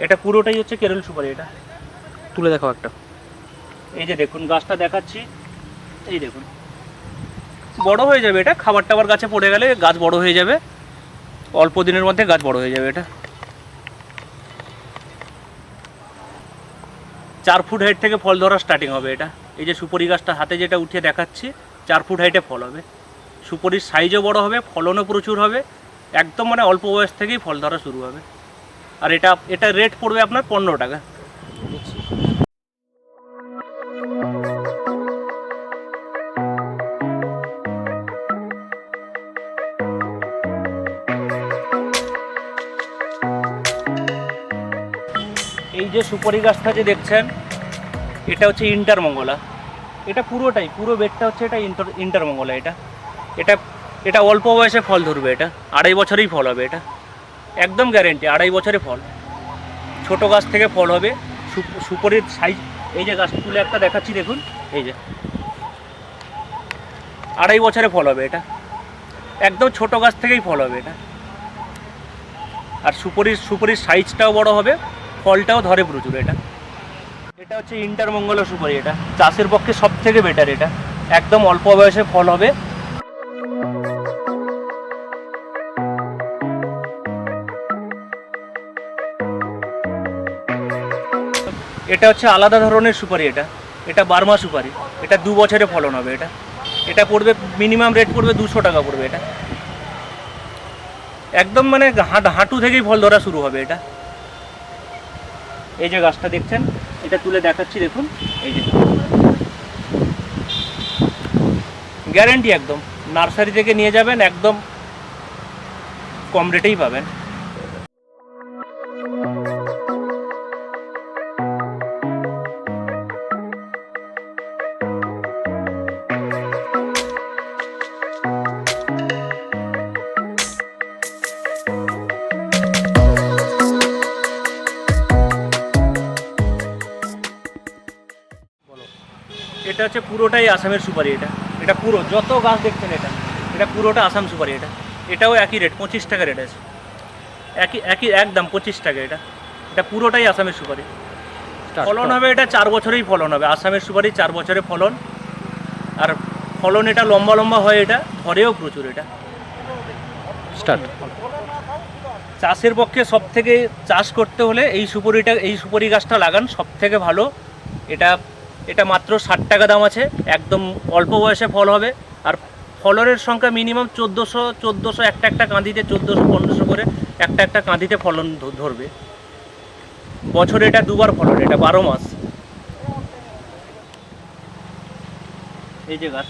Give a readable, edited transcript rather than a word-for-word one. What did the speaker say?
এটা পুরোটাই হচ্ছে কেরল সুপারি। এটা তুলে দেখাও একটা। এই যে দেখুন গাছটা দেখাচ্ছি, এই দেখুন বড় হয়ে যাবে এটা, খাবার টাবার গাছে পড়ে গেলে গাছ বড় হয়ে যাবে, অল্প দিনের মধ্যে গাছ বড় হয়ে যাবে। এটা 4 ফুট হাইট থেকে ফল ধরা স্টার্টিং হবে এটা। এই যে সুপারি গাছটা হাতে যেটা উঠিয়ে দেখাচ্ছি 4 ফুট হাইটে ফল হবে। সুপারির সাইজও বড় হবে, ফলনও প্রচুর হবে, একদম মানে অল্প বয়স থেকেই ফল ধরা শুরু হবে। আর এটা রেট পড়বে আপনার 15 টাকা। এই যে সুপারি গাছটা যে দেখছেন এটা হচ্ছে ইন্টারমঙ্গলা। এটা পুরোটাই পুরো বেডটা হচ্ছে এটা ইন্টারমঙ্গলা। এটা এটা অল্প বয়সে ফল ধরবে, এটা 2.5 বছরেই ফল হবে। এটা একদম গ্যারেন্টি 2.5 বছরে ফল। ছোট গাছ থেকে ফল হবে। সুপারির সাইজ এই যে গাছটা তুলে একটা দেখাচ্ছি দেখুন, এই যে 2.5 বছরে ফল হবে। এটা একদম ছোট গাছ থেকেই ফল হবে এটা। আর সুপারির সাইজটাও বড় হবে, ফলটাও ধরে প্রচুর। এটা হচ্ছে ইন্টারমঙ্গলা সুপারি। এটা চাষের পক্ষে সব থেকে বেটার। এটা একদম অল্প বয়সে ফল হবে। এটা হচ্ছে আলাদা ধরনের সুপারি। এটা বার্মা সুপারি। এটা 2 বছরে ফলন হবে। এটা পড়বে মিনিমাম রেট পড়বে 200 টাকা পড়বে। এটা একদম মানে হাঁটু থেকেই ফল ধরা শুরু হবে। এটা এই যে গাছটা দেখছেন এটা তুলে দেখাচ্ছি দেখুন, এই যে গ্যারেন্টি একদম নার্সারি থেকে নিয়ে যাবেন, একদম কম রেটেই পাবেন। এটা হচ্ছে পুরোটাই আসামের সুপারি। এটা পুরো যত গাছ দেখছেন এটা পুরোটা আসাম সুপারি। এটাও একই রেট 25 টাকা রেট আছে, একই একদম 25 টাকা। এটা পুরোটাই আসামের সুপারি। ফলন হবে এটা 4 বছরেই ফলন হবে। আসামের সুপারি 4 বছরে ফলন। আর ফলন এটা লম্বা লম্বা হয়, এটা ধরেও প্রচুর। এটা স্টার্ট। চাষের পক্ষে সব থেকে চাষ করতে হলে এই সুপারি গাছটা লাগান, সব থেকে ভালো। এটা মাত্র 60 টাকা দাম আছে, একদম অল্প বয়সে ফল হবে। আর ফলনের সংখ্যা মিনিমাম 1400 একটা কাঁদিতে 1400-1500 করে একটা কাঁদিতে ফলন ধরবে। বছরে এটা 2বার ফলন, এটা 12 মাস। এই যে গাছ